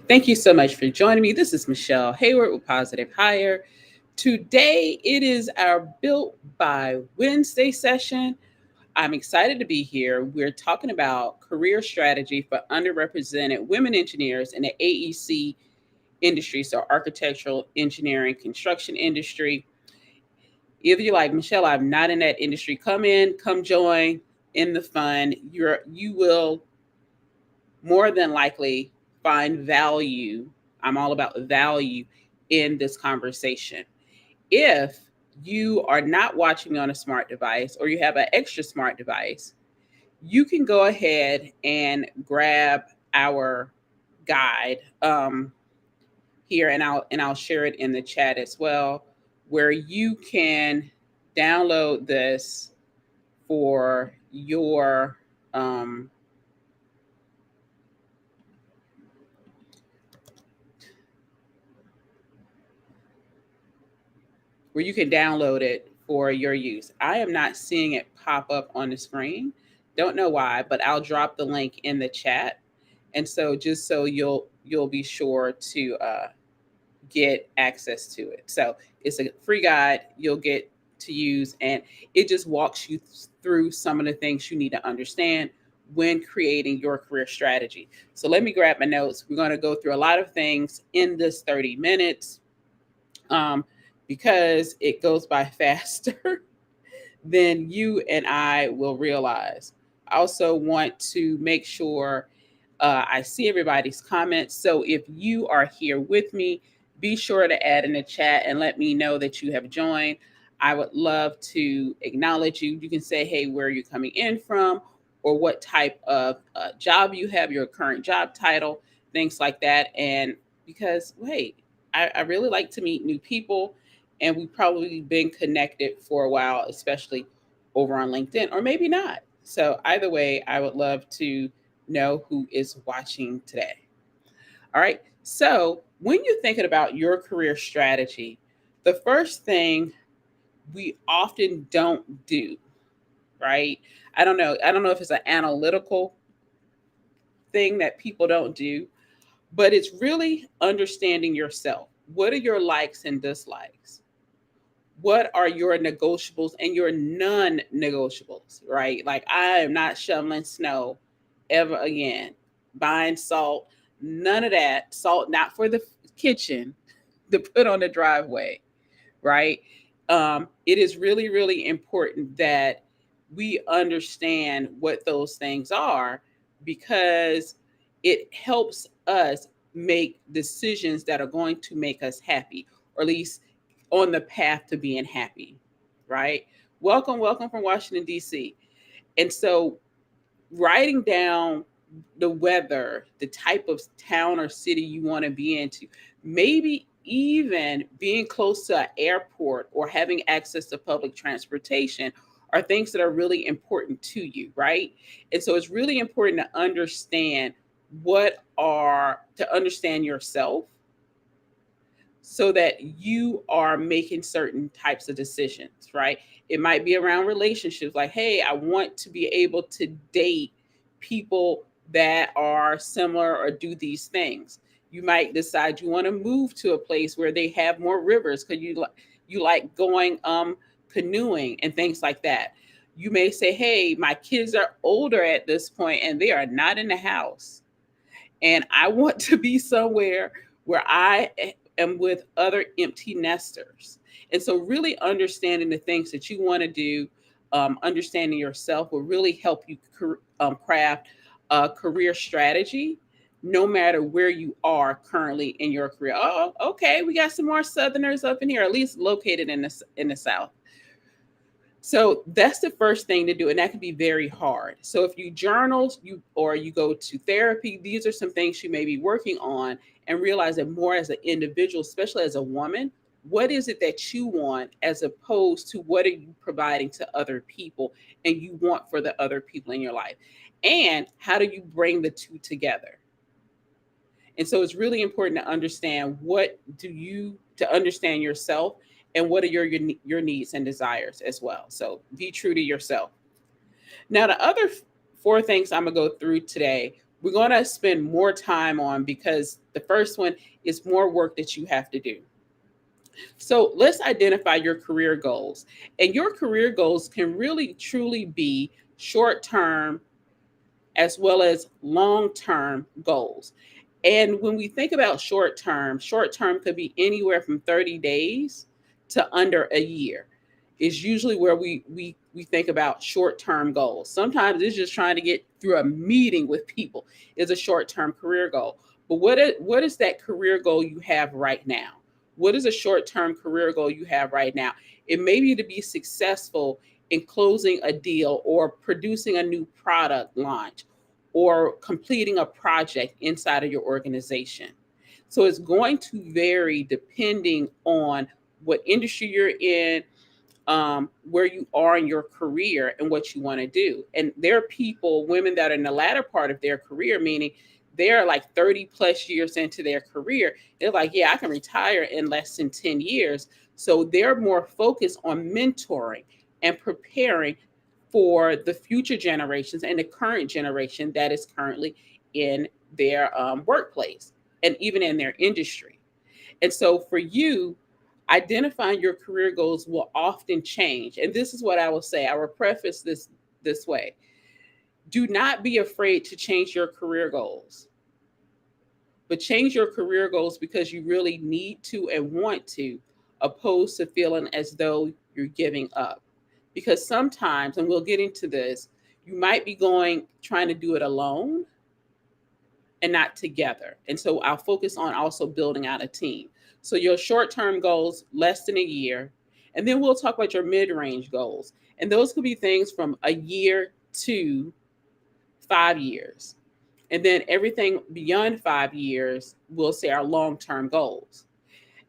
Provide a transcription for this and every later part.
Thank you so much for joining me. This is Michele Hayward with Positive Hire. Today it is our Built by Wednesday session. I'm excited to be here. We're talking about career strategy for underrepresented women engineers in the AEC industry, so architectural, engineering, construction industry. Either you're like, Michele, I'm not in that industry, come in, come join in the fun. You will more than likely find value. I'm all about value in this conversation. If you are not watching on a smart device or you have an extra smart device, you can go ahead and grab our guide here, and I'll share it in the chat as well, where you can download this for your where you can download it for your use. I am not seeing it pop up on the screen. Don't know why, but I'll drop the link in the chat. And so just so you'll be sure to get access to it. So it's a free guide you'll get to use, and it just walks you through some of the things you need to understand when creating your career strategy. So let me grab my notes. We're going to go through a lot of things in this 30 minutes. Because it goes by faster than you and I will realize. I also want to make sure I see everybody's comments. So if you are here with me, be sure to add in the chat and let me know that you have joined. I would love to acknowledge you. You can say, hey, where are you coming in from, or what type of job you have, your current job title, things like that. And because, wait, I really like to meet new people, and we've probably been connected for a while, especially over on LinkedIn, or maybe not. So either way, I would love to know who is watching today. All right. So when you're thinking about your career strategy, the first thing we often don't do, right? I don't know if it's an analytical thing that people don't do, but it's really understanding yourself. What are your likes and dislikes? What are your negotiables and your non-negotiables, right? Like, I am not shoveling snow ever again, buying salt, none of that. Salt not for the kitchen, to put on the driveway, right? It is really, really important that we understand what those things are, because it helps us make decisions that are going to make us happy, or at least on the path to being happy, right? Welcome from Washington, D.C. And so, writing down the weather, the type of town or city you want to be into, maybe even being close to an airport or having access to public transportation are things that are really important to you, right? And so it's really important to understand yourself, so that you are making certain types of decisions, right? It might be around relationships, like, hey, I want to be able to date people that are similar or do these things. You might decide you want to move to a place where they have more rivers, because you like going canoeing and things like that. You may say, hey, my kids are older at this point and they are not in the house, and I want to be somewhere where I am with other empty nesters. And so, really understanding the things that you want to do, understanding yourself, will really help you craft a career strategy, no matter where you are currently in your career. Oh, okay, we got some more Southerners up in here, at least located in the South. So that's the first thing to do, and that can be very hard. So if you journal, you go to therapy, these are some things you may be working on, and realize that more as an individual, especially as a woman, what is it that you want, as opposed to what are you providing to other people and you want for the other people in your life, and how do you bring the two together? And so it's really important to understand to understand yourself, and what are your needs and desires as well. So be true to yourself. Now, the other four things I'm going to go through today, we're going to spend more time on, because the first one is more work that you have to do. So let's identify your career goals. And your career goals can really truly be short term as well as long term goals. And when we think about short term could be anywhere from 30 days to under a year. Is usually where we think about short term goals. Sometimes it's just trying to get through a meeting with people is a short term career goal. But what is that career goal you have right now? What is a short term career goal you have right now? It may be to be successful in closing a deal or producing a new product launch or completing a project inside of your organization. So it's going to vary depending on what industry you're in, where you are in your career and what you want to do. And there are people, women that are in the latter part of their career, meaning they're like 30 plus years into their career. They're like, yeah, I can retire in less than 10 years. So they're more focused on mentoring and preparing for the future generations and the current generation that is currently in their workplace and even in their industry. And so for you, identifying your career goals will often change. And this is what I will say. I will preface this way. Do not be afraid to change your career goals, but change your career goals because you really need to and want to, opposed to feeling as though you're giving up. Because sometimes, and we'll get into this, you might be trying to do it alone and not together. And so I'll focus on also building out a team. So your short-term goals, less than a year, and then we'll talk about your mid-range goals. And those could be things from a year to 5 years. And then everything beyond 5 years, we'll say our long-term goals.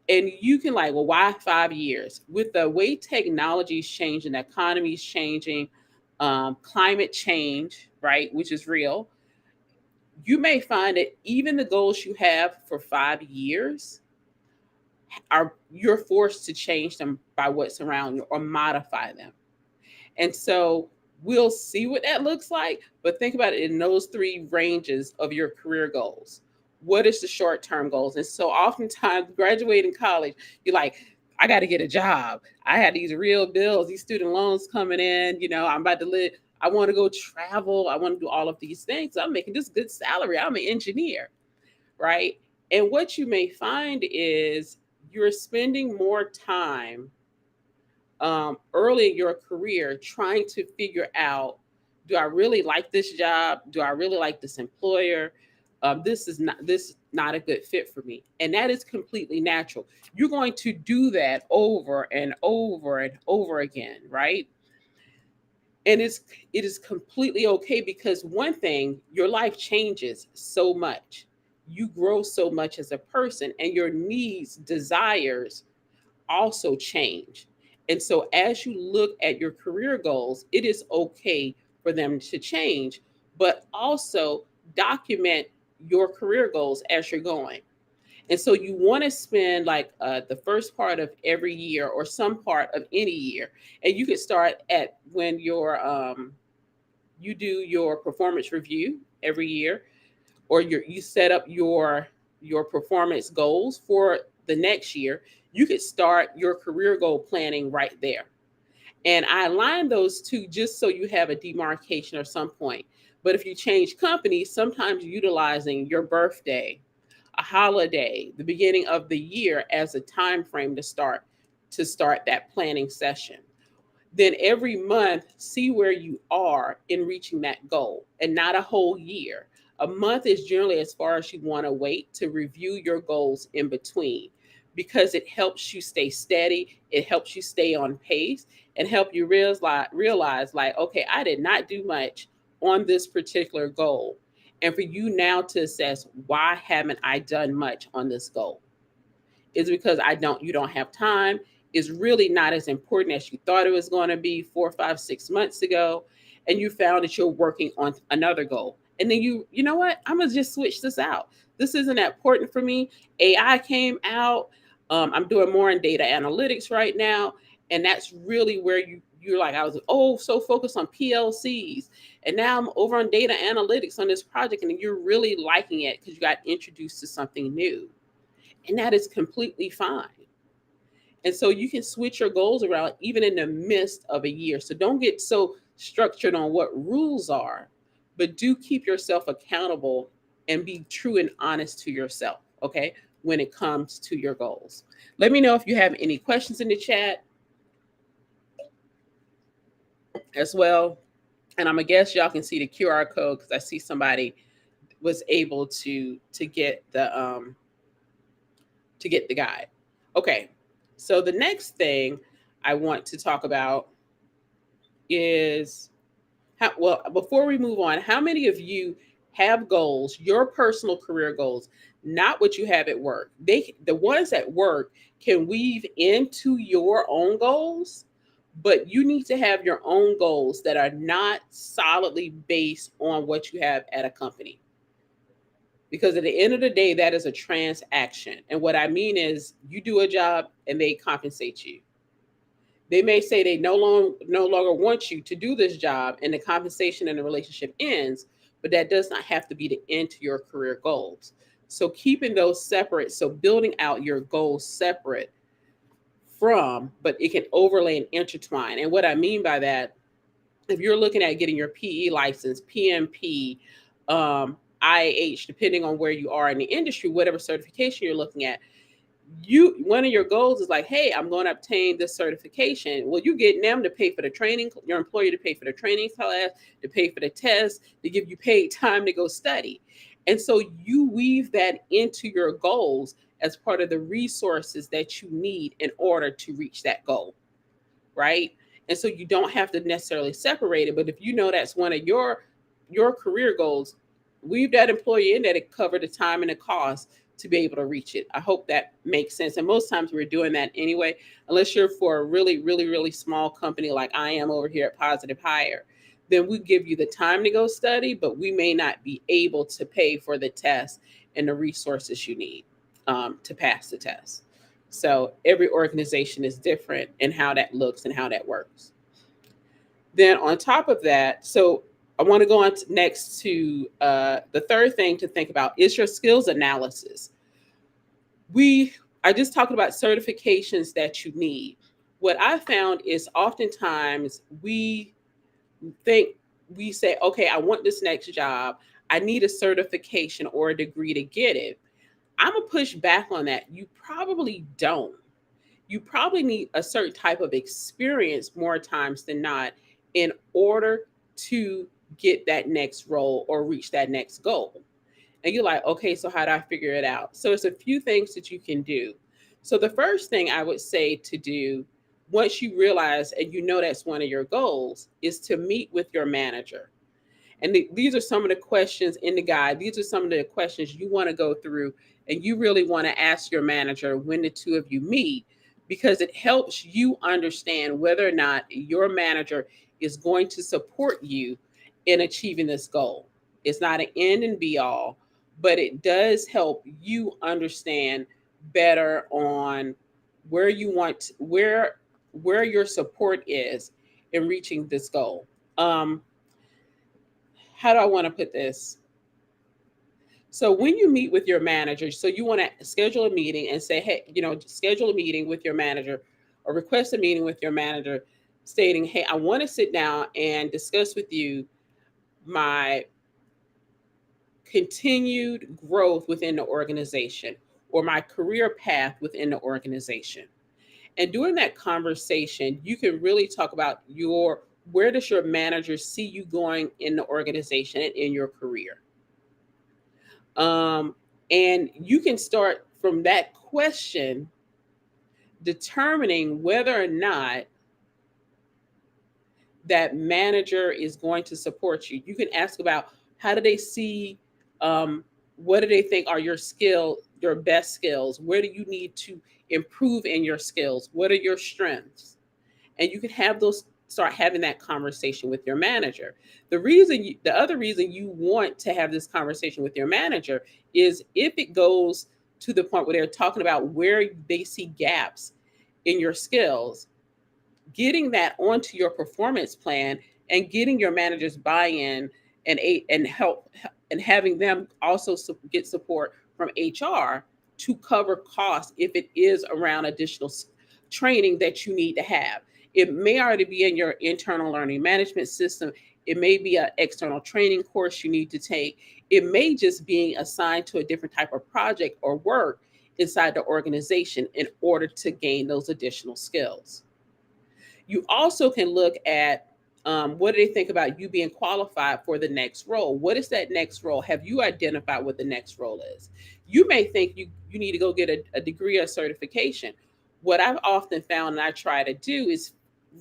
And you can like, well, why 5 years? With the way technology is changing, the economy is changing, climate change, right, which is real, you may find that even the goals you have for 5 years are you're forced to change them by what's around you or modify them. And so we'll see what that looks like, but think about it in those three ranges of your career goals. What is the short-term goals? And so oftentimes graduating college, you're like, I got to get a job. I had these real bills, these student loans coming in, I'm about to live. I want to go travel. I want to do all of these things. I'm making this good salary. I'm an engineer, right? And what you may find is you're spending more time early in your career trying to figure out, do I really like this job? Do I really like this employer? This is not a good fit for me, and that is completely natural. You're going to do that over and over and over again, right? And it is completely okay, because one thing, your life changes so much, you grow so much as a person, and your needs, desires also change. And so as you look at your career goals, it is okay for them to change, but also document your career goals as you're going. And so you want to spend like the first part of every year or some part of any year. And you could start at when you do your performance review every year, or you set up your performance goals for the next year. You could start your career goal planning right there. And I align those two just so you have a demarcation or some point. But if you change companies, sometimes utilizing your birthday, a holiday, the beginning of the year as a time frame to start that planning session. Then every month, see where you are in reaching that goal, and not a whole year. A month is generally as far as you want to wait to review your goals in between, because it helps you stay steady, it helps you stay on pace, and help you realize like, okay, I did not do much on this particular goal. And for you now to assess, why haven't I done much on this goal? Is because you don't have time, is really not as important as you thought it was going to be 4, 5, 6 months ago, and you found that you're working on another goal. And then you know what? I'm gonna just switch this out. This isn't that important for me. AI came out. I'm doing more in data analytics right now, and that's really where you you're like, I was so focused on PLCs, and now I'm over on data analytics on this project, and you're really liking it because you got introduced to something new, and that is completely fine. And so you can switch your goals around even in the midst of a year. So don't get so structured on what rules are, but do keep yourself accountable and be true and honest to yourself, okay, when it comes to your goals. Let me know if you have any questions in the chat as well. And I'm gonna guess y'all can see the QR code because I see somebody was able to get the guide. Okay, so the next thing I want to talk about is well, before we move on, how many of you have goals, your personal career goals, not what you have at work? The ones at work can weave into your own goals, but you need to have your own goals that are not solidly based on what you have at a company. Because at the end of the day, that is a transaction. And what I mean is you do a job and they compensate you. They may say they no longer want you to do this job and the compensation and the relationship ends, but that does not have to be the end to your career goals. So keeping those separate, so building out your goals separate from, but it can overlay and intertwine. And what I mean by that, if you're looking at getting your PE license, PMP, IH, depending on where you are in the industry, whatever certification you're looking at, one of your goals is like, hey, I'm going to obtain this certification. Well, you get them to pay for the training, your employer to pay for the training class, to pay for the test, to give you paid time to go study. And so you weave that into your goals as part of the resources that you need in order to reach that goal, right? And so you don't have to necessarily separate it, but if you know that's one of your career goals, weave that employee in that it cover the time and the cost to be able to reach it. I hope that makes sense. And most times we're doing that anyway, unless you're for a really, really, really small company like I am over here at Positive Hire, then we give you the time to go study, but we may not be able to pay for the test and the resources you need to pass the test. So every organization is different in how that looks and how that works. Then on top of that, so I want to go on next to the third thing to think about is your skills analysis. I just talked about certifications that you need. What I found is oftentimes we say, okay, I want this next job. I need a certification or a degree to get it. I'm going to push back on that. You probably don't. You probably need a certain type of experience more times than not in order to get that next role or reach that next goal. And you're like, okay, so how do I figure it out? So it's a few things that you can do. So the first thing I would say to do once you realize and you know that's one of your goals is to meet with your manager. And these are some of the questions in the guide. These are some of the questions you want to go through and you really want to ask your manager when the two of you meet, because it helps you understand whether or not your manager is going to support you in achieving this goal. It's not an end and be all, but it does help you understand better on where you want where your support is in reaching this goal. How do I want to put this? So when you meet with your manager, so you want to schedule a meeting and say, hey, schedule a meeting with your manager or request a meeting with your manager stating, hey, I want to sit down and discuss with you my continued growth within the organization or my career path within the organization. And during that conversation, you can really talk about where does your manager see you going in the organization and in your career? And you can start from that question determining whether or not that manager is going to support you. You can ask about how do they see, what do they think are your best skills? Where do you need to improve in your skills? What are your strengths? And you can start having that conversation with your manager. The other reason you want to have this conversation with your manager is if it goes to the point where they're talking about where they see gaps in your skills, getting that onto your performance plan and getting your managers buy-in and help and having them also get support from HR to cover costs if it is around additional training that you need to have. It may already be in your internal learning management system. It may be an external training course you need to take. It may just being assigned to a different type of project or work inside the organization in order to gain those additional skills. You also can look at what do they think about you being qualified for the next role? What is that next role? Have you identified what the next role is? You may think you need to go get a degree or certification. What I've often found and I try to do is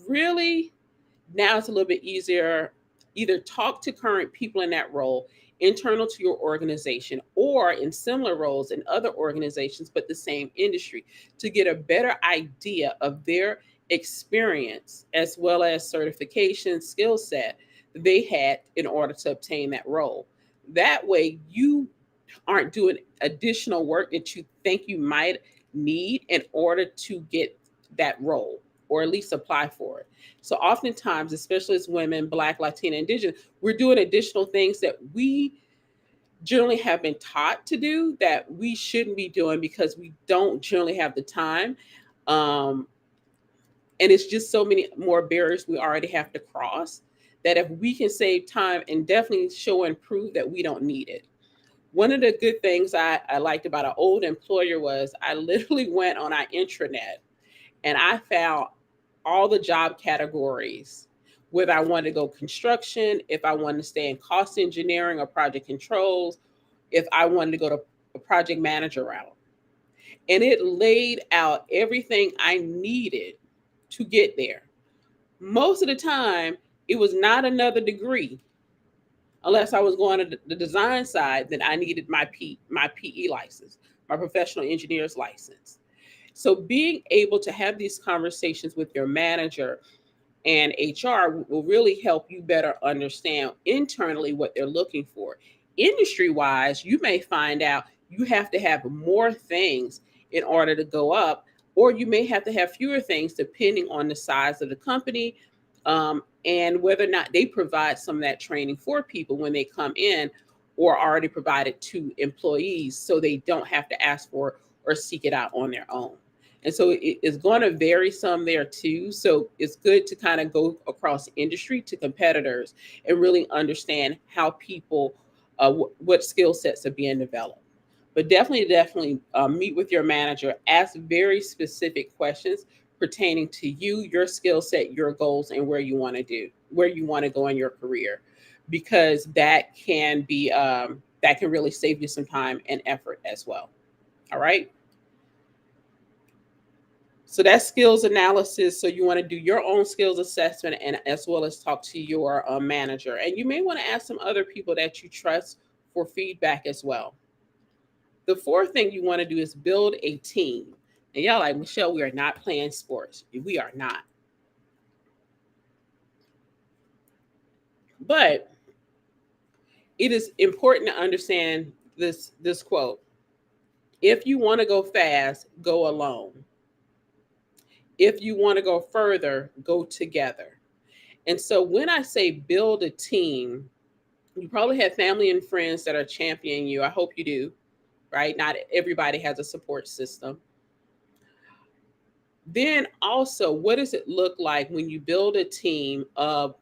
really, now it's a little bit easier. Either talk to current people in that role, internal to your organization, or in similar roles in other organizations, but the same industry, to get a better idea of their experience as well as certification skill set they had in order to obtain that role. That way, you aren't doing additional work that you think you might need in order to get that role or at least apply for it. So oftentimes, especially as women, Black, Latina, Indigenous, we're doing additional things that we generally have been taught to do that we shouldn't be doing because we don't generally have the time. Um, and it's just so many more barriers we already have to cross that if we can save time and definitely show and prove that we don't need it. One of the good things I liked about an old employer was I literally went on our intranet and I found all the job categories, whether I wanted to go construction, if I wanted to stay in cost engineering or project controls, if I wanted to go to a project manager route. And it laid out everything I needed to get there. Most of the time, it was not another degree, unless I was going to the design side, then I needed my PE license, my professional engineer's license. So being able to have these conversations with your manager and HR will really help you better understand internally what they're looking for. Industry wise, you may find out you have to have more things in order to go up, or you may have to have fewer things depending on the size of the company, and whether or not they provide some of that training for people when they come in or already provided to employees so they don't have to ask for or seek it out on their own. And so it is going to vary some there too. So it's good to kind of go across industry to competitors and really understand how people, what skill sets are being developed. But definitely meet with your manager, ask very specific questions pertaining to you, your skill set, your goals, and where you want to go in your career, because that can be, that can really save you some time and effort as well. All right. So that's skills analysis. So you want to do your own skills assessment and as well as talk to your manager. And you may want to ask some other people that you trust for feedback as well. The fourth thing you want to do is build a team. And y'all like, Michele, we are not playing sports. We are not. But it is important to understand this quote. If you want to go fast, go alone. If you want to go further, go together. And so when I say build a team, you probably have family and friends that are championing you. I hope you do, right? Not everybody has a support system. Then also, what does it look like when you build a team of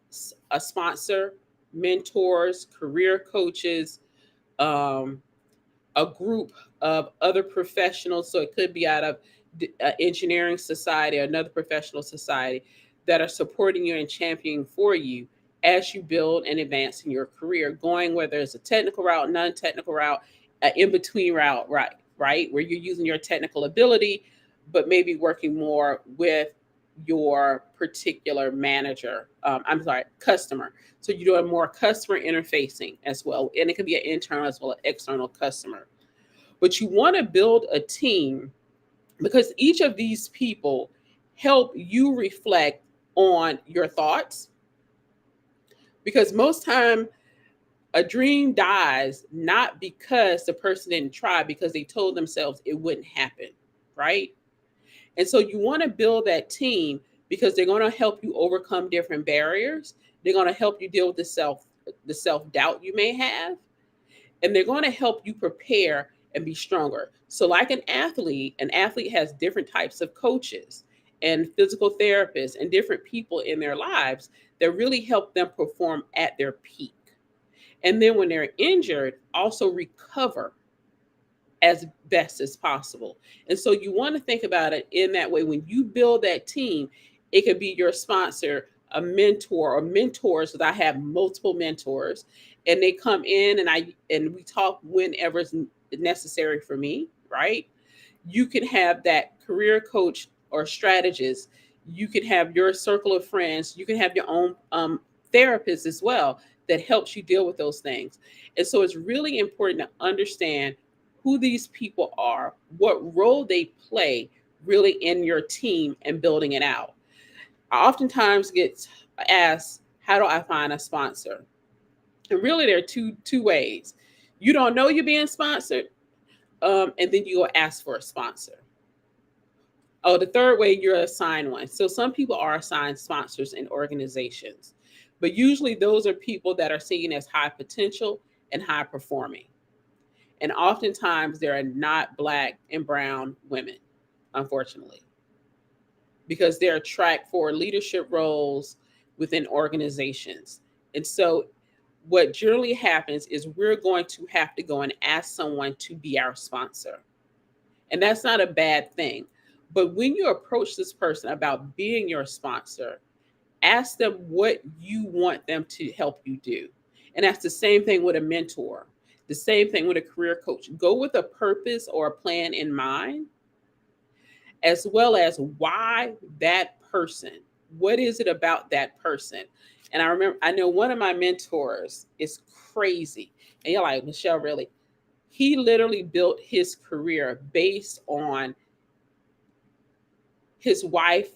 a sponsor, mentors, career coaches, um, a group of other professionals? So it could be out of engineering society or another professional society that are supporting you and championing for you as you build and advance in your career, going whether it's a technical route, non-technical route, an in-between route, right, where you're using your technical ability, but maybe working more with your particular manager. I'm sorry, customer. So you're doing more customer interfacing as well, and it can be an internal as well as external customer. But you want to build a team because each of these people help you reflect on your thoughts. Because most time a dream dies not because the person didn't try, because they told themselves it wouldn't happen, right? And so you want to build that team because they're going to help you overcome different barriers. They're going to help you deal with the self-doubt you may have, and they're going to help you prepare and be stronger. So like an athlete has different types of coaches and physical therapists and different people in their lives that really help them perform at their peak. And then when they're injured, also recover as best as possible. And so you want to think about it in that way. When you build that team, it could be your sponsor, a mentor, or mentors, because I have multiple mentors, and they come in and we talk whenever it's necessary for me, right? You can have that career coach or strategist. You can have your circle of friends. You can have your own therapist as well that helps you deal with those things. And so it's really important to understand who these people are, what role they play really in your team and building it out. I oftentimes get asked, how do I find a sponsor? And really there are two ways. You don't know you're being sponsored, and then you go ask for a sponsor. Oh, the third way, you're assigned one. So some people are assigned sponsors in organizations, but usually those are people that are seen as high potential and high performing. And oftentimes they are not Black and brown women, unfortunately, because they're tracked for leadership roles within organizations. And so what generally happens is we're going to have to go and ask someone to be our sponsor. And that's not a bad thing. But when you approach this person about being your sponsor, ask them what you want them to help you do. And that's the same thing with a mentor, the same thing with a career coach. Go with a purpose or a plan in mind, as well as why that person. What is it about that person? And I know one of my mentors is crazy. And you're like, Michele, really? He literally built his career based on his wife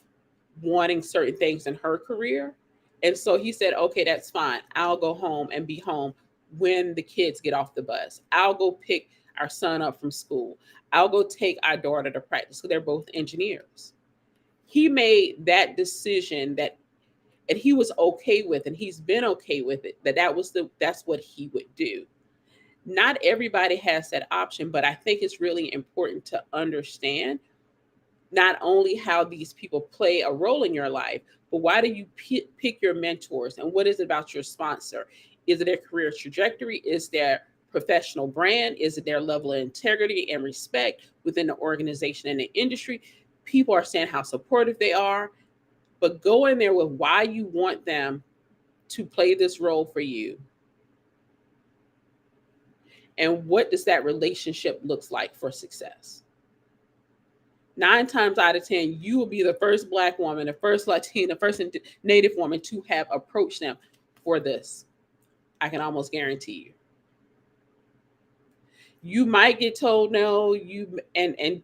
wanting certain things in her career. And so he said, okay, that's fine. I'll go home and be home when the kids get off the bus. I'll go pick our son up from school. I'll go take our daughter to practice, because they're both engineers. He made that decision and he was okay with, and he's been okay with it, that's what he would do. Not everybody has that option, but I think it's really important to understand not only how these people play a role in your life, but why do you pick your mentors, and what is it about your sponsor? Is it their career trajectory? Is their professional brand? Is it their level of integrity and respect within the organization and the industry? People are saying how supportive they are, but go in there with why you want them to play this role for you. And what does that relationship looks like for success? 9 times out of 10, you will be the first Black woman, the first Latina, the first Native woman to have approached them for this. I can almost guarantee you. You might get told no, and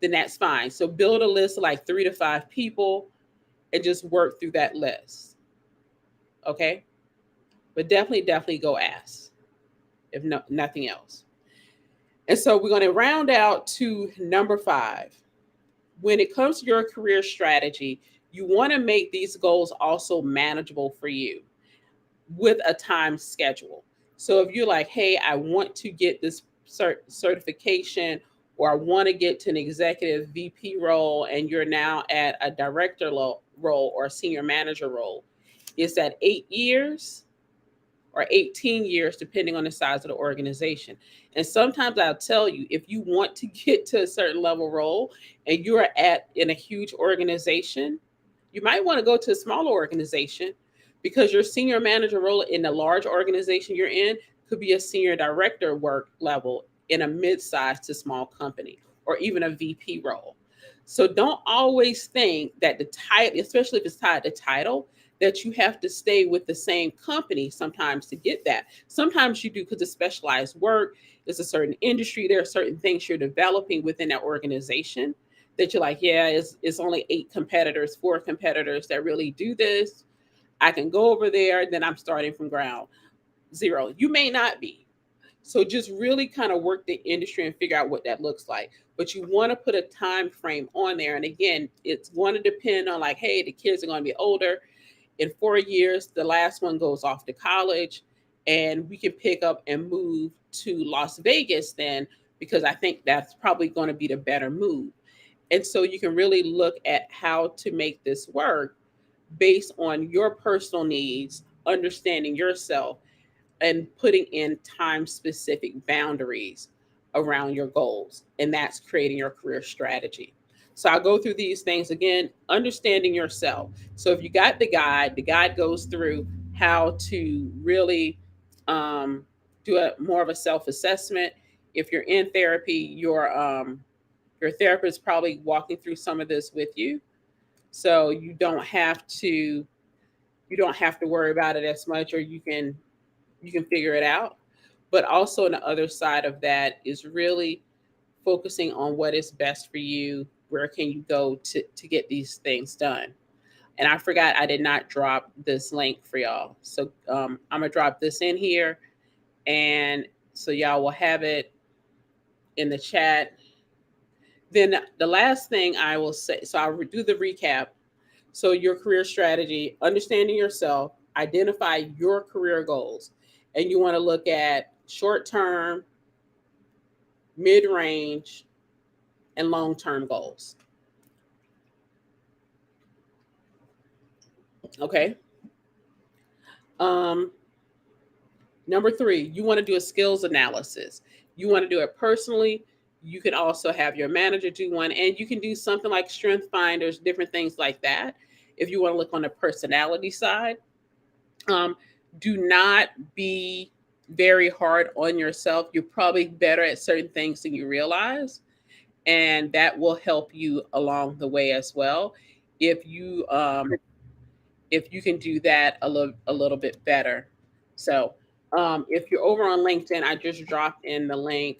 then that's fine. So build a list of like 3 to 5 people and just work through that list. Okay? But definitely go ask, if nothing else. And so we're going to round out to number 5. When it comes to your career strategy, you want to make these goals also manageable for you with a time schedule. So if you're like, hey, I want to get this certification, or I want to get to an executive VP role, and you're now at a director role or a senior manager role, is that 8 years or 18 years, depending on the size of the organization. And sometimes I'll tell you, if you want to get to a certain level role and you're in a huge organization, you might want to go to a smaller organization, because your senior manager role in a large organization you're in could be a senior director work level in a mid-sized to small company, or even a VP role. So don't always think that the title, especially if it's tied to title, that you have to stay with the same company sometimes to get that. Sometimes you do, because it's specialized work. It's a certain industry. There are certain things you're developing within that organization that you're like, yeah, it's only 4 competitors that really do this. I can go over there, then I'm starting from ground zero. You may not be. So just really kind of work the industry and figure out what that looks like. But you want to put a time frame on there. And again, it's going to depend on like, hey, the kids are going to be older. In 4 years, the last one goes off to college, and we can pick up and move to Las Vegas then, because I think that's probably going to be the better move. And so you can really look at how to make this work based on your personal needs, understanding yourself, and putting in time specific boundaries around your goals. And that's creating your career strategy. So I'll go through these things again, understanding yourself. So if you got the guide goes through how to really do a more of a self assessment. If you're in therapy, your therapist probably walking through some of this with you, so you don't have to worry about it as much, or you can figure it out. But also on the other side of that is really focusing on what is best for you. Where can you go to get these things done? And I forgot I did not drop this link for y'all. So I'm gonna drop this in here, and so y'all will have it in the chat. Then the last thing I will say, so I'll do the recap. So your career strategy, understanding yourself, identify your career goals, and you want to look at short term, mid range, and long term goals. Okay. Um, Number three, you want to do a skills analysis. You want to do it personally. You can also have your manager do one, and you can do something like strength finders, different things like that. If you want to look on the personality side, um, do not be very hard on yourself. You're probably better at certain things than you realize, and that will help you along the way as well. If you if you can do that a little bit better. So if you're over on LinkedIn, I just dropped in the link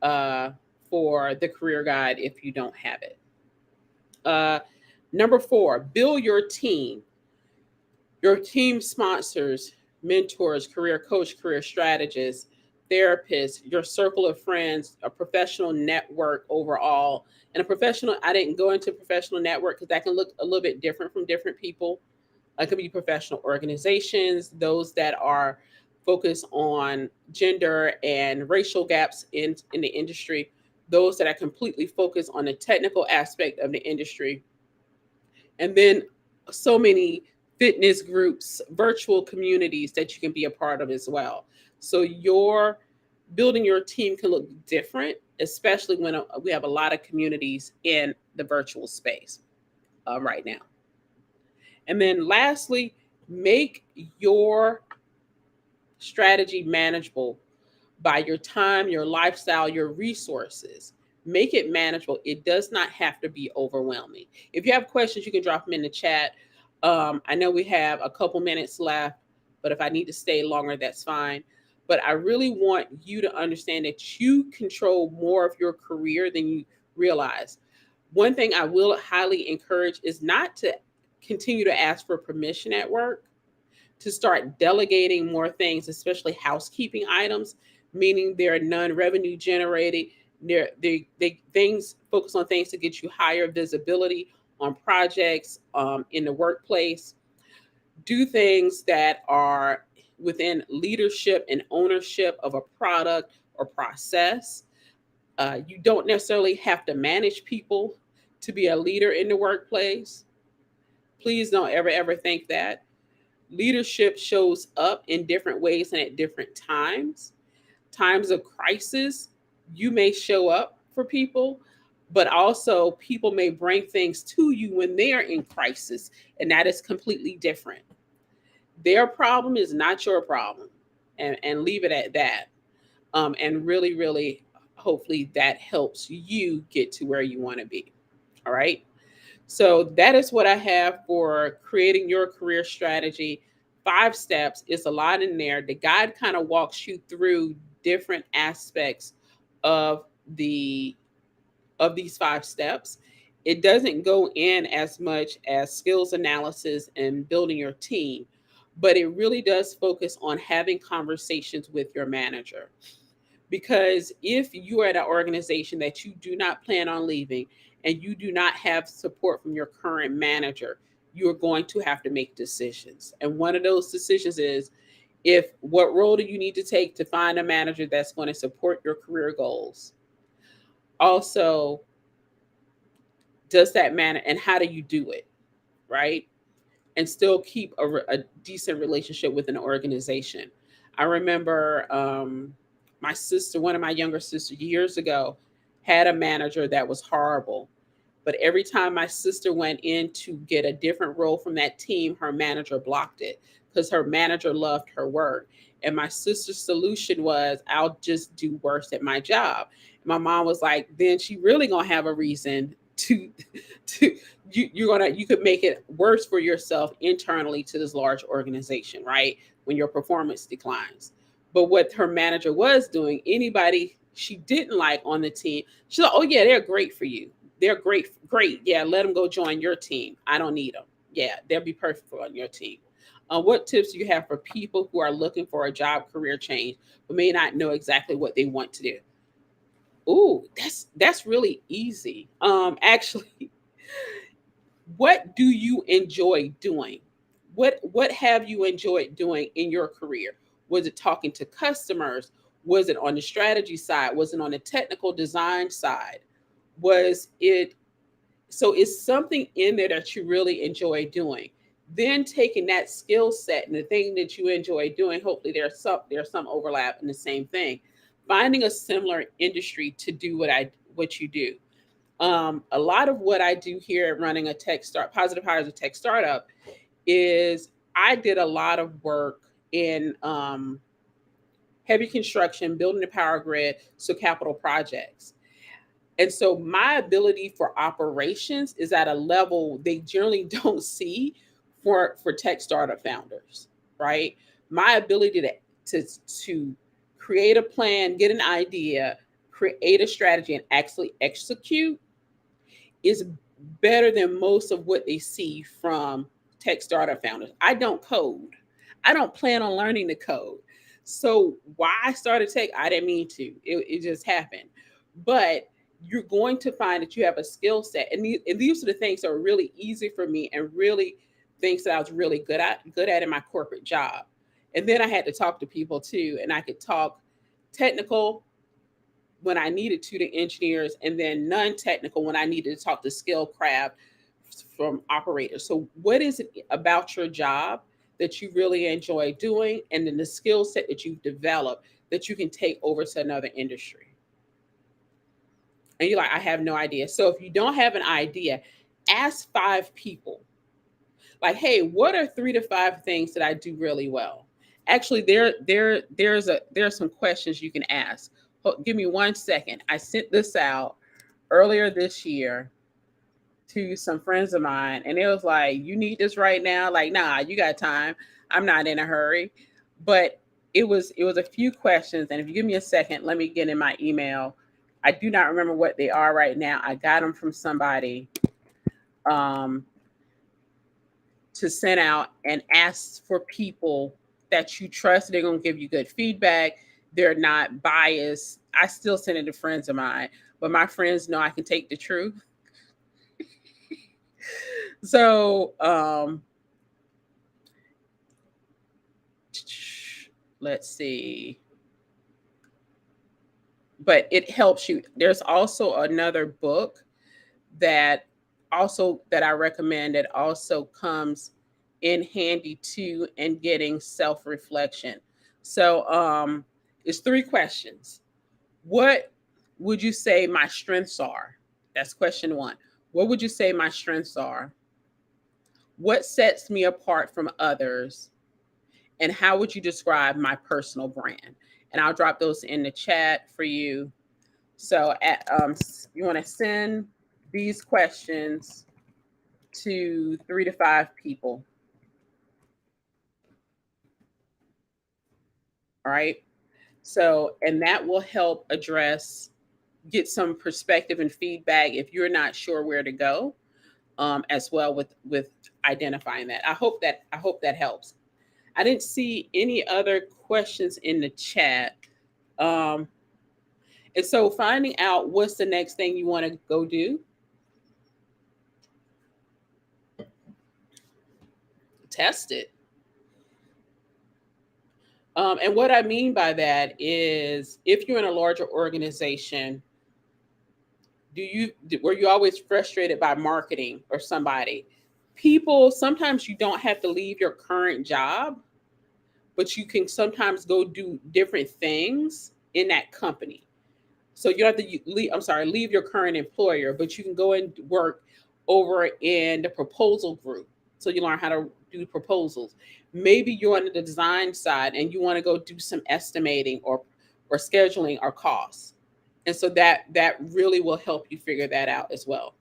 uh, for the career guide if you don't have it. Uh, Number four, build your team. Your team sponsors, mentors, career coach, career strategists, therapists, your circle of friends, a professional network overall. And a professional, I didn't go into professional network because that can look a little bit different from different people. It could be professional organizations, those that are focused on gender and racial gaps in the industry, those that are completely focused on the technical aspect of the industry, and then so many fitness groups, virtual communities that you can be a part of as well. So your building your team can look different, especially when we have a lot of communities in the virtual space right now. And then lastly, make your strategy manageable by your time, your lifestyle, your resources. Make it manageable. It does not have to be overwhelming. If you have questions, you can drop them in the chat. I know we have a couple minutes left, but if I need to stay longer, that's fine. But I really want you to understand that you control more of your career than you realize. One thing I will highly encourage is not to continue to ask for permission at work, to start delegating more things, especially housekeeping items, meaning they're non-revenue generated. They things focus on things to get you higher visibility on projects in the workplace. Do things that are within leadership and ownership of a product or process. You don't necessarily have to manage people to be a leader in the workplace. Please don't ever think that. Leadership shows up in different ways and at different times. Times of crisis, you may show up for people, but also people may bring things to you when they are in crisis, and that is completely different. Their problem is not your problem, and leave it at that. And really, hopefully that helps you get to where you want to be. All right. So that is what I have for creating your career strategy. 5 steps. It's a lot in there. The guide kind of walks you through different aspects of the of these 5 steps. It doesn't go in as much as skills analysis and building your team, but it really does focus on having conversations with your manager. Because if you are at an organization that you do not plan on leaving and you do not have support from your current manager, you're going to have to make decisions. And one of those decisions is, if what role do you need to take to find a manager that's going to support your career goals? Also, does that matter, and how do you do it, right? And still keep a decent relationship with an organization. I remember my sister, one of my younger sisters years ago, had a manager that was horrible. But every time my sister went in to get a different role from that team, her manager blocked it because her manager loved her work. And my sister's solution was, I'll just do worse at my job. My mom was like, then she really gonna have a reason to to you could make it worse for yourself internally to this large organization, right? When your performance declines. But what her manager was doing, anybody she didn't like on the team, she's like, oh yeah, they're great for you. They're great, great. Yeah, let them go join your team. I don't need them. Yeah, they'll be perfect for on your team. What tips do you have for people who are looking for a job career change but may not know exactly what they want to do? Ooh, that's really easy. Actually, what do you enjoy doing? What have you enjoyed doing in your career? Was it talking to customers? Was it on the strategy side? Was it on the technical design side? Was it So it's something in there that you really enjoy doing. Then taking that skill set and the thing that you enjoy doing, hopefully there's some overlap in the same thing. Finding a similar industry to do what you do. A lot of what I do here at running a Positive Hires, a tech startup, is I did a lot of work in heavy construction, building the power grid, so capital projects. And so my ability for operations is at a level they generally don't see for tech startup founders, right? My ability to create a plan, get an idea, create a strategy, and actually execute is better than most of what they see from tech startup founders. I don't code. I don't plan on learning to code. So why I started tech, I didn't mean to. It just happened. But you're going to find that you have a skill set, and these are the things that are really easy for me, and really things that I was really good at in my corporate job. And then I had to talk to people too, and I could talk technical when I needed to engineers, and then non-technical when I needed to talk to skill craft from operators. So what is it about your job that you really enjoy doing, and then the skill set that you've developed that you can take over to another industry? And you're like, I have no idea. So if you don't have an idea, ask 5 people. Like, hey, what are 3 to 5 things that I do really well? Actually, there's some questions you can ask. Give me 1 second. I sent this out earlier this year to some friends of mine, and it was like, you need this right now? Like, nah, you got time. I'm not in a hurry. But it was a few questions, and if you give me a second, let me get in my email. I do not remember what they are right now. I got them from somebody um, to send out, and ask for people that you trust. They're going to give you good feedback. They're not biased. I still send it to friends of mine, but my friends know I can take the truth. So let's see. But it helps you. There's also another book that that I recommend, that also comes in handy too in getting self-reflection. So it's 3 questions. What would you say my strengths are? That's question 1. What would you say my strengths are? What sets me apart from others? And how would you describe my personal brand? And I'll drop those in the chat for you. So you want to send these questions to 3 to 5 people. All right. So, and that will help get some perspective and feedback if you're not sure where to go, as well with identifying that. I hope that helps. I didn't see any other questions in the chat. Um, and so finding out what's the next thing you want to go do, test it. And what I mean by that is if you're in a larger organization, were you always frustrated by marketing or somebody? People, sometimes you don't have to leave your current job, but you can sometimes go do different things in that company. So you don't have to leave your current employer, but you can go and work over in the proposal group. So you learn how to do proposals. Maybe you're on the design side and you want to go do some estimating or scheduling or costs. And so that really will help you figure that out as well.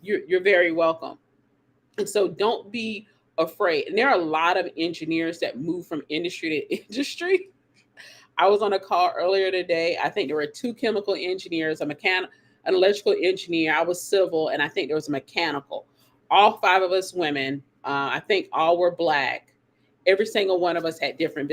You're very welcome. And so don't be afraid. And there are a lot of engineers that move from industry to industry. I was on a call earlier today. I think there were two chemical engineers, an electrical engineer. I was civil, and I think there was a mechanical. All five of us women. I think all were Black. Every single one of us had different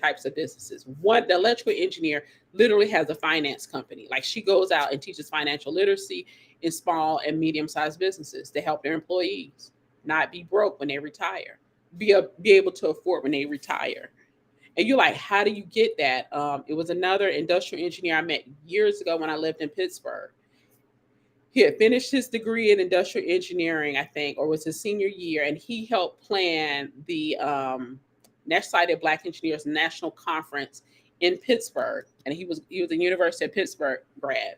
types of businesses. The electrical engineer literally has a finance company. Like she goes out and teaches financial literacy in small and medium-sized businesses to help their employees not be broke when they retire, be able to afford when they retire. And you're like, how do you get that? It was another industrial engineer I met years ago when I lived in Pittsburgh. He had finished his degree in industrial engineering, I think, or was his senior year, and he helped plan the Next Sighted Black Engineers National Conference in Pittsburgh, and he was a University of Pittsburgh grad.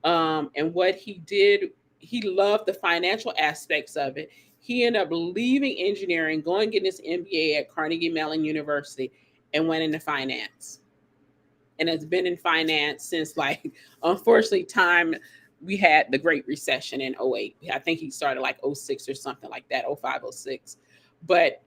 And what he did, he loved the financial aspects of it. He ended up leaving engineering, going getting his MBA at Carnegie Mellon University, and went into finance. And has been in finance since, like, unfortunately, time we had the Great Recession in '08. I think he started like '06 or something like that, '05, '06. But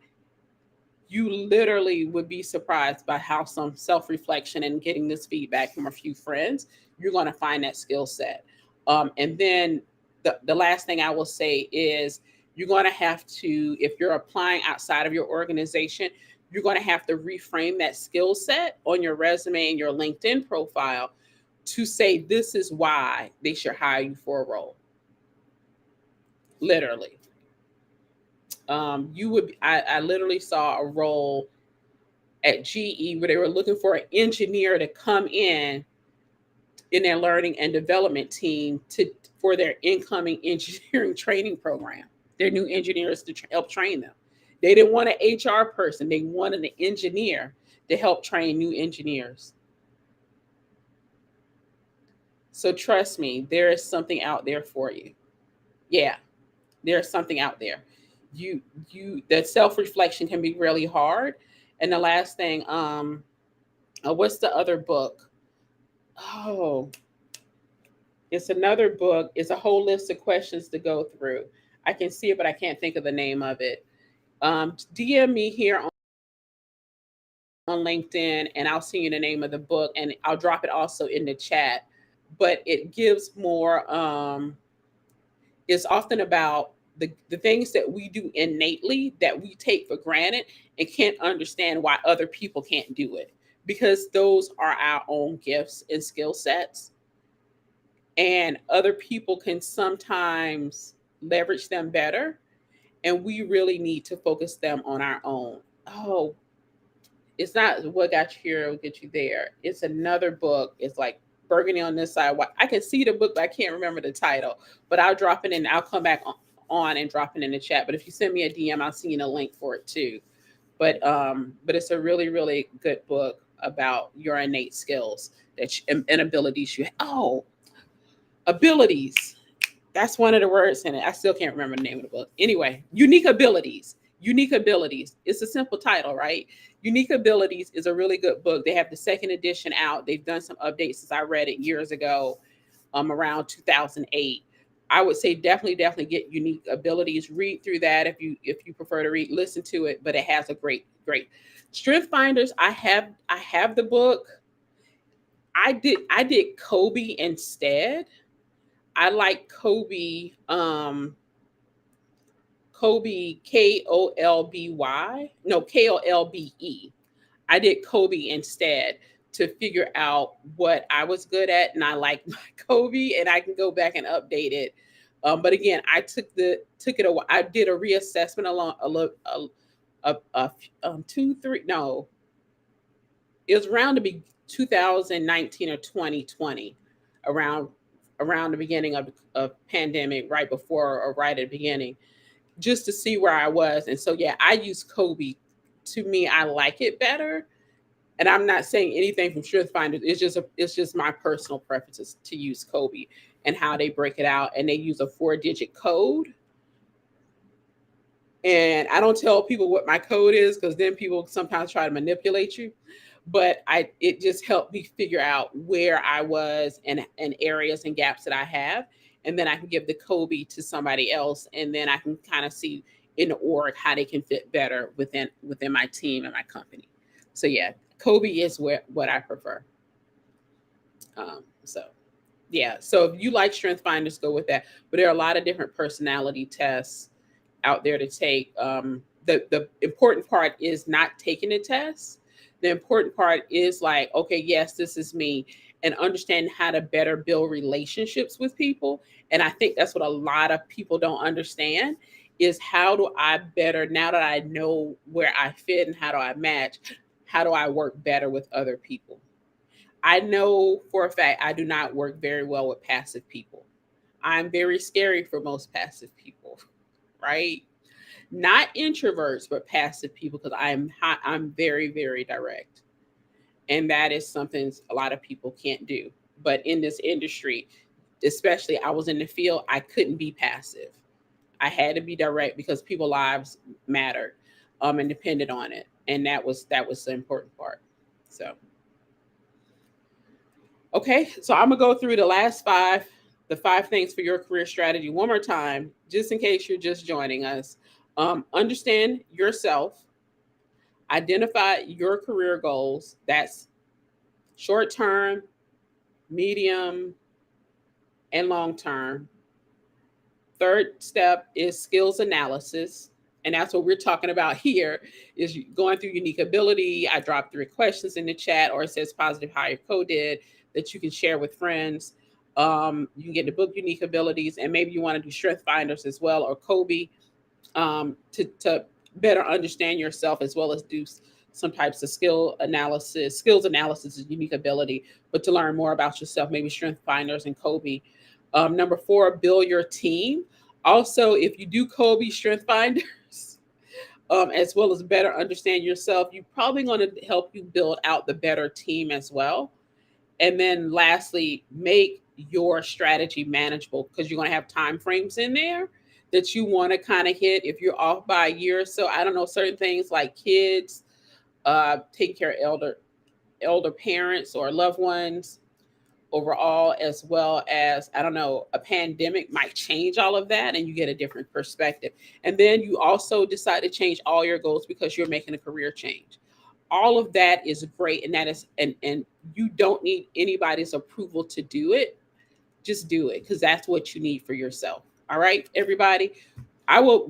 you literally would be surprised by how some self-reflection and getting this feedback from a few friends, you're going to find that skill set. And then the last thing I will say is you're going to have to, if you're applying outside of your organization, you're going to have to reframe that skill set on your resume and your LinkedIn profile to say, this is why they should hire you for a role. Literally. I literally saw a role at GE where they were looking for an engineer to come in their learning and development team for their incoming engineering training program. Their new engineers to help train them. They didn't want an HR person. They wanted an engineer to help train new engineers. So trust me, there is something out there for you. Yeah, there's something out there. That self-reflection can be really hard. And the last thing, what's the other book? Oh, it's another book. It's a whole list of questions to go through. I can see it, but I can't think of the name of it. DM me here on LinkedIn, and I'll send you the name of the book, and I'll drop it also in the chat. But it gives more. It's often about the things that we do innately that we take for granted and can't understand why other people can't do it, because those are our own gifts and skill sets, and other people can sometimes leverage them better, and we really need to focus them on our own. Oh, it's not What Got You Here Will Get You There. It's another book. It's like Burgundy on this side. I can see the book, but I can't remember the title. But I'll drop it in. I'll come back on and drop it in the chat. But if you send me a DM, I'll send you a link for it too. But it's a really, really good book about your innate skills and abilities you have. Oh, abilities. That's one of the words in it. I still can't remember the name of the book. Anyway, unique abilities. Unique abilities. It's a simple title, right? Unique Abilities is a really good book. They have the second edition out. They've done some updates since I read it years ago, around 2008. I would say definitely get Unique Abilities. Read through that if you prefer to read. Listen to it, but it has a great Strength Finders. I have the book. I did Kobe instead. I like Kobe Kobe, Kolby. No, Kolbe. I did Kobe instead to figure out what I was good at, and I like my Kobe, and I can go back and update it. But again, I took it a while. I did a reassessment along two, three. No, it was around to be 2019 or 2020, around the beginning of pandemic, right before or right at the beginning, just to see where I was. And so yeah, I use Kobe. To me, I like it better. And I'm not saying anything from Strength Finders. It's just my personal preferences to use Kobe and how they break it out. And they use a 4-digit code. And I don't tell people what my code is because then people sometimes try to manipulate you. But it just helped me figure out where I was and areas and gaps that I have. And then I can give the Kobe to somebody else. And then I can kind of see in the org how they can fit better within my team and my company. So yeah, Kobe is what I prefer. So yeah, so if you like Strength Finders, go with that. But there are a lot of different personality tests out there to take. The important part is not taking the test. The important part is like, okay, yes, this is me, and understand how to better build relationships with people. And I think that's what a lot of people don't understand is how do I better, now that I know where I fit and how do I match, how do I work better with other people? I know for a fact I do not work very well with passive people. I'm very scary for most passive people, right? Not introverts, but passive people because I'm very, very direct. And that is something a lot of people can't do. But in this industry, especially I was in the field, I couldn't be passive. I had to be direct because people's lives mattered, and depended on it. And that was the important part. So okay, so I'm gonna go through the 5 things for your career strategy one more time, just in case you're just joining us. Understand yourself, identify your career goals. That's short term, medium, and long term. Third step is skills analysis. And that's what we're talking about here is going through unique ability. I dropped 3 questions in the chat, or it says positive how your code did that you can share with friends. You can get the book Unique Abilities, and maybe you want to do Strength Finders as well, or Kobe, to better understand yourself as well as do some types of skills analysis is unique ability, but to learn more about yourself, maybe Strength Finders and Kobe. Number 4, build your team. Also, if you do Kobe Strength Finders, as well as better understand yourself, you're probably going to help you build out the better team as well. And then lastly, make your strategy manageable because you're going to have time frames in there that you want to kind of hit. If you're off by a year or so, I don't know, certain things like kids, taking care of elder parents or loved ones overall, as well as, I don't know, a pandemic might change all of that and you get a different perspective. And then you also decide to change all your goals because you're making a career change. All of that is great, and that is and you don't need anybody's approval to do it. Just do it because that's what you need for yourself. All right, everybody.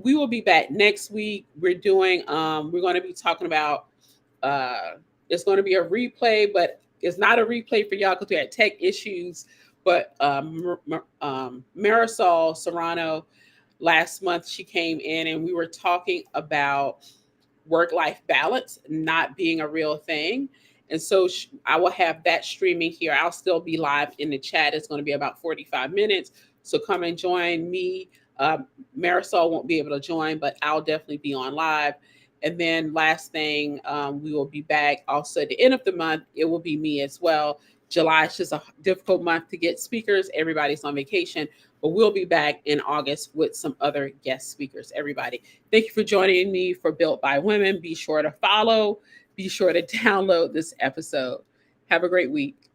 We will be back next week. We're going to be talking about it's going to be a replay, but it's not a replay for y'all because we had tech issues. But Marisol Serrano, last month she came in and we were talking about work-life balance not being a real thing. And so I will have that streaming here. I'll still be live in the chat. It's going to be about 45 minutes. So come and join me. Marisol won't be able to join, but I'll definitely be on live. And then last thing, we will be back also at the end of the month. It will be me as well. July is just a difficult month to get speakers. Everybody's on vacation, but we'll be back in August with some other guest speakers. Everybody, thank you for joining me for Built by Women. Be sure to follow. Be sure to download this episode. Have a great week.